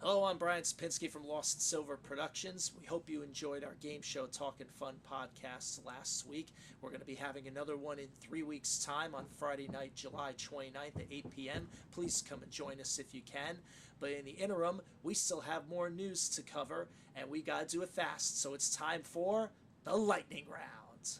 Hello, I'm Brian Sapinski from Lost Silver Productions. We hope you enjoyed our game show Talkin' Fun podcast last week. We're going to be having another one in 3 weeks' time on Friday night, July 29th at 8 p.m. Please come and join us if you can. But in the interim, we still have more news to cover, and we got to do it fast. So it's time for the lightning round.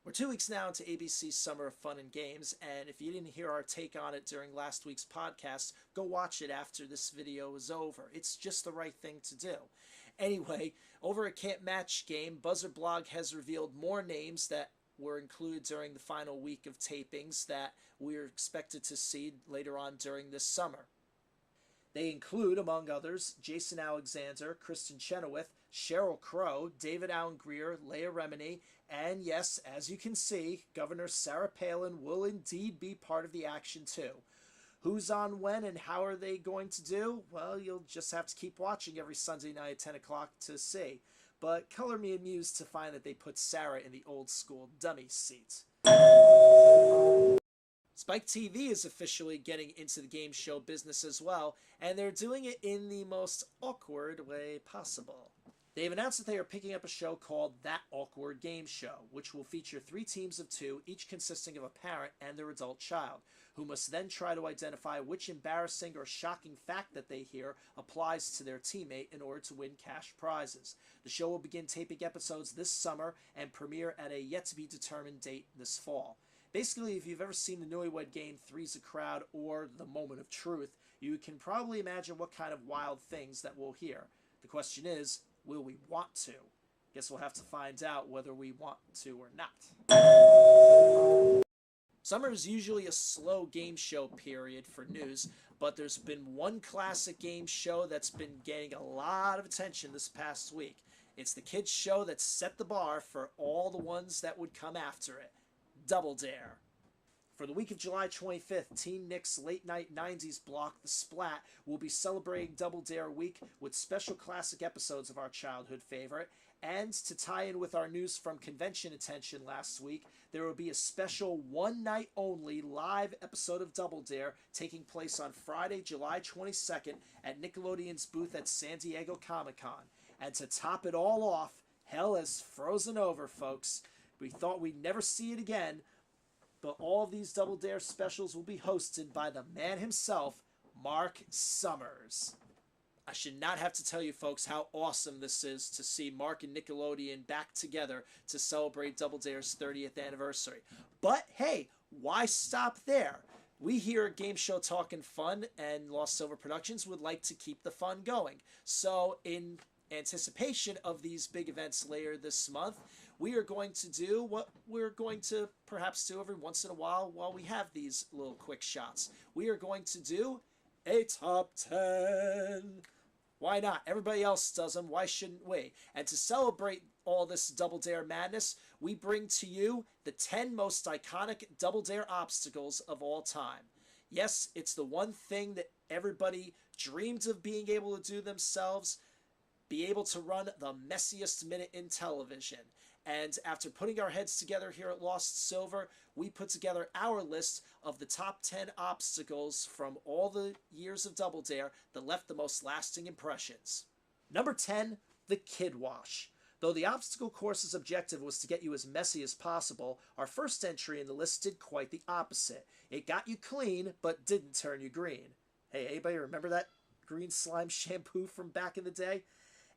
We're 2 weeks now into ABC's Summer of Fun and Games, and if you didn't hear our take on it during last week's podcast, go watch it after this video is over. It's just the right thing to do. Anyway, over at Can't Match Game, Buzzard Blog has revealed more names that were included during the final week of tapings that we're expected to see later on during this summer. They include, among others, Jason Alexander, Kristen Chenoweth, Sheryl Crow, David Alan Grier, Leah Remini, and yes, as you can see, Governor Sarah Palin will indeed be part of the action too. Who's on when and how are they going to do? Well, you'll just have to keep watching every Sunday night at 10 o'clock to see. But color me amused to find that they put Sarah in the old school dummy seat. Spike TV is officially getting into the game show business as well, and they're doing it in the most awkward way possible. They've announced that they are picking up a show called That Awkward Game Show, which will feature 3 teams of 2, each consisting of a parent and their adult child, who must then try to identify which embarrassing or shocking fact that they hear applies to their teammate in order to win cash prizes. The show will begin taping episodes this summer and premiere at a yet-to-be-determined date this fall. Basically, if you've ever seen the Newlywed Game Three's a Crowd or The Moment of Truth, you can probably imagine what kind of wild things that we'll hear. The question is, will we want to? Guess we'll have to find out whether we want to or not. Summer is usually a slow game show period for news, but there's been one classic game show that's been getting a lot of attention this past week. It's the kids show that set the bar for all the ones that would come after it. Double Dare. For the week of July 25th, Teen Nick's late night 90s block, The Splat, will be celebrating Double Dare Week with special classic episodes of our childhood favorite. And to tie in with our news from convention attention last week, there will be a special one night only live episode of Double Dare taking place on Friday, July 22nd at Nickelodeon's booth at San Diego Comic-Con. And to top it all off, hell has frozen over, folks. We thought we'd never see it again, but all of these Double Dare specials will be hosted by the man himself, Mark Summers. I should not have to tell you folks how awesome this is to see Mark and Nickelodeon back together to celebrate Double Dare's 30th anniversary. But hey, why stop there? We here at Game Show Talkin' Fun and Lost Silver Productions would like to keep the fun going. So in anticipation of these big events later this month, we are going to do what we're going to perhaps do every once in a while we have these little quick shots. We are going to do a top 10. Why not? Everybody else does them. Why shouldn't we? And to celebrate all this Double Dare madness, we bring to you the 10 most iconic Double Dare obstacles of all time. Yes, it's the one thing that everybody dreams of being able to do themselves, be able to run the messiest minute in television. And after putting our heads together here at Lost Silver, we put together our list of the top 10 obstacles from all the years of Double Dare that left the most lasting impressions. Number 10, the Kid Wash. Though the obstacle course's objective was to get you as messy as possible, our first entry in the list did quite the opposite. It got you clean, but didn't turn you green. Hey, anybody remember that green slime shampoo from back in the day?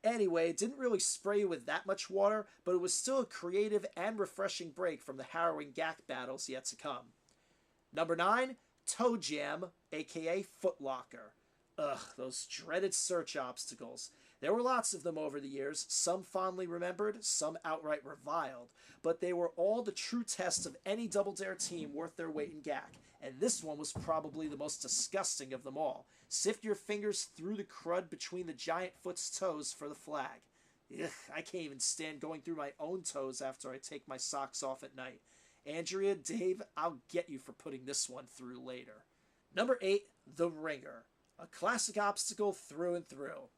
Anyway, it didn't really spray you with that much water, but it was still a creative and refreshing break from the harrowing GAC battles yet to come. Number 9, Toe Jam, aka Footlocker. Ugh, those dreaded search obstacles. There were lots of them over the years, some fondly remembered, some outright reviled, but they were all the true test of any Double Dare team worth their weight in GAC, and this one was probably the most disgusting of them all. Sift your fingers through the crud between the giant foot's toes for the flag. Ugh, I can't even stand going through my own toes after I take my socks off at night. Andrea, Dave, I'll get you for putting this one through later. Number 8, the Ringer. A classic obstacle through and through.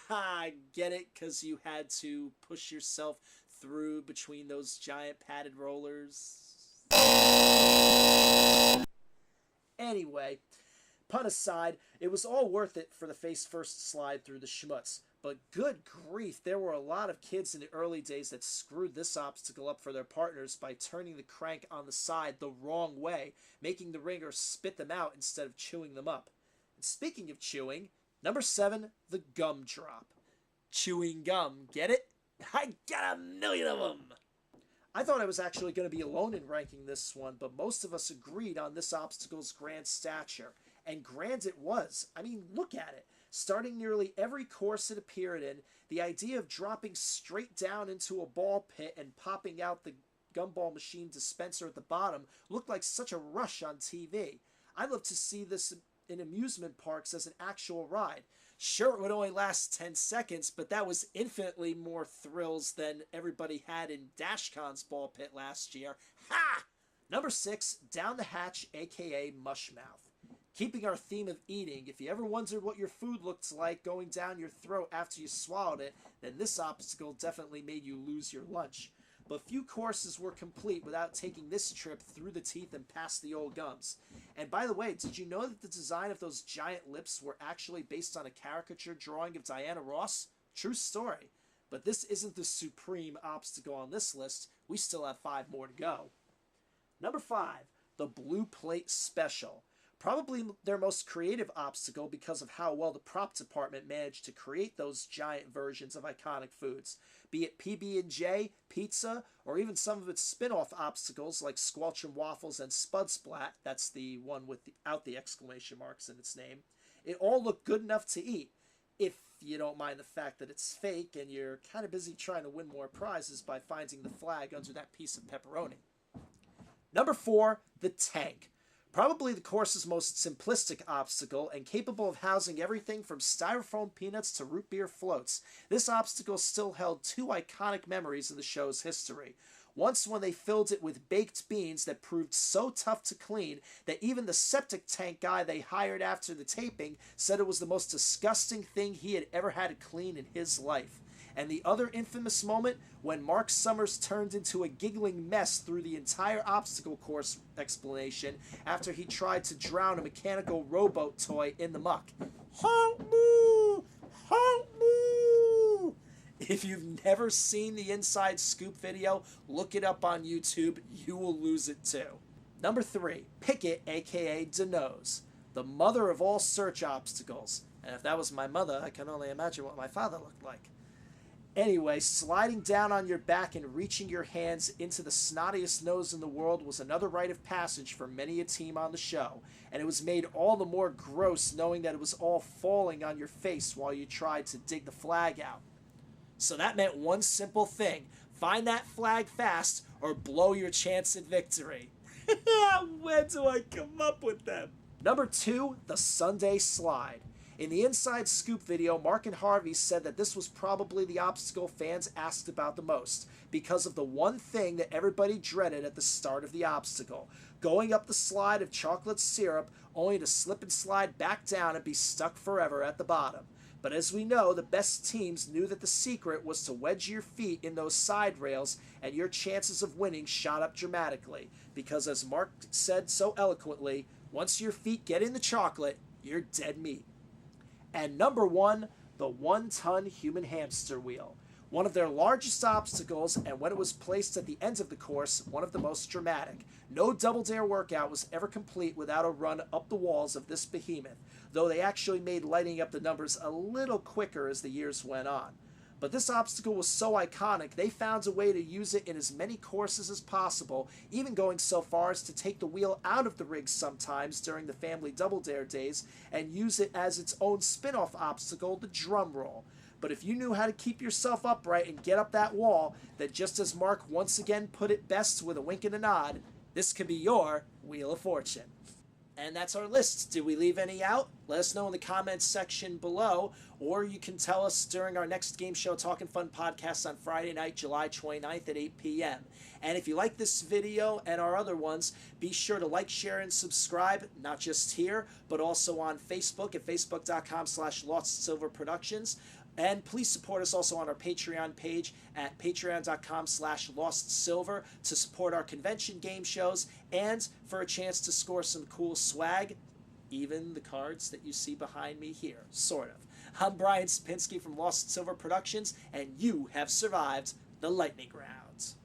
I get it, because you had to push yourself through between those giant padded rollers. Anyway, Pun aside, it was all worth it for the face-first slide through the schmutz. But good grief, there were a lot of kids in the early days that screwed this obstacle up for their partners by turning the crank on the side the wrong way, making the ringer spit them out instead of chewing them up. And speaking of chewing, number 7, the gum drop. Chewing gum, get it? I got a million of them! I thought I was actually going to be alone in ranking this one, but most of us agreed on this obstacle's grand stature. And grand it was. I mean, look at it. Starting nearly every course it appeared in, the idea of dropping straight down into a ball pit and popping out the gumball machine dispenser at the bottom looked like such a rush on TV. I'd love to see this in amusement parks as an actual ride. Sure, it would only last 10 seconds, but that was infinitely more thrills than everybody had in DashCon's ball pit last year. Ha! Number 6, Down the Hatch, aka Mushmouth. Keeping our theme of eating, if you ever wondered what your food looks like going down your throat after you swallowed it, then this obstacle definitely made you lose your lunch. But few courses were complete without taking this trip through the teeth and past the old gums. And by the way, did you know that the design of those giant lips were actually based on a caricature drawing of Diana Ross? True story. But this isn't the supreme obstacle on this list. We still have 5 more to go. Number 5, the Blue Plate Special. Probably their most creative obstacle because of how well the prop department managed to create those giant versions of iconic foods. Be it PB&J, pizza, or even some of its spin-off obstacles like Squelch and Waffles and Spud Splat, that's the one without the exclamation marks in its name, it all looked good enough to eat, if you don't mind the fact that it's fake and you're kind of busy trying to win more prizes by finding the flag under that piece of pepperoni. Number 4, the Tank. Probably the course's most simplistic obstacle and capable of housing everything from styrofoam peanuts to root beer floats. This obstacle still held 2 iconic memories in the show's history. Once when they filled it with baked beans that proved so tough to clean that even the septic tank guy they hired after the taping said it was the most disgusting thing he had ever had to clean in his life. And the other infamous moment when Mark Summers turned into a giggling mess through the entire obstacle course explanation after he tried to drown a mechanical rowboat toy in the muck. Help me! Help me! If you've never seen the Inside Scoop video, look it up on YouTube. You will lose it too. Number 3, Picket, aka Deno's, the mother of all search obstacles. And if that was my mother, I can only imagine what my father looked like. Anyway, sliding down on your back and reaching your hands into the snottiest nose in the world was another rite of passage for many a team on the show, and it was made all the more gross knowing that it was all falling on your face while you tried to dig the flag out. So that meant one simple thing: find that flag fast or blow your chance at victory. When do I come up with them? Number 2, the Sunday Slide. In the Inside Scoop video, Mark and Harvey said that this was probably the obstacle fans asked about the most because of the one thing that everybody dreaded at the start of the obstacle: going up the slide of chocolate syrup only to slip and slide back down and be stuck forever at the bottom. But as we know, the best teams knew that the secret was to wedge your feet in those side rails, and your chances of winning shot up dramatically because, as Mark said so eloquently, once your feet get in the chocolate, you're dead meat. And number 1, the 1-ton human hamster wheel. One of their largest obstacles, and when it was placed at the end of the course, one of the most dramatic. No Double Dare workout was ever complete without a run up the walls of this behemoth, though they actually made lighting up the numbers a little quicker as the years went on. But this obstacle was so iconic, they found a way to use it in as many courses as possible, even going so far as to take the wheel out of the rig sometimes during the family Double Dare days and use it as its own spin-off obstacle, the drum roll. But if you knew how to keep yourself upright and get up that wall, then just as Mark once again put it best with a wink and a nod, this could be your Wheel of Fortune. And that's our list. Did we leave any out? Let us know in the comments section below, or you can tell us during our next Game Show Talkin' Fun podcast on Friday night, July 29th at 8 p.m. And if you like this video and our other ones, be sure to like, share, and subscribe, not just here, but also on Facebook at facebook.com/LostSilverProductions. And please support us also on our Patreon page at patreon.com/LostSilver to support our convention game shows and for a chance to score some cool swag. even the cards that you see behind me here, sort of. I'm Brian Sapinski from Lost and Silver Productions, and you have survived the lightning rounds.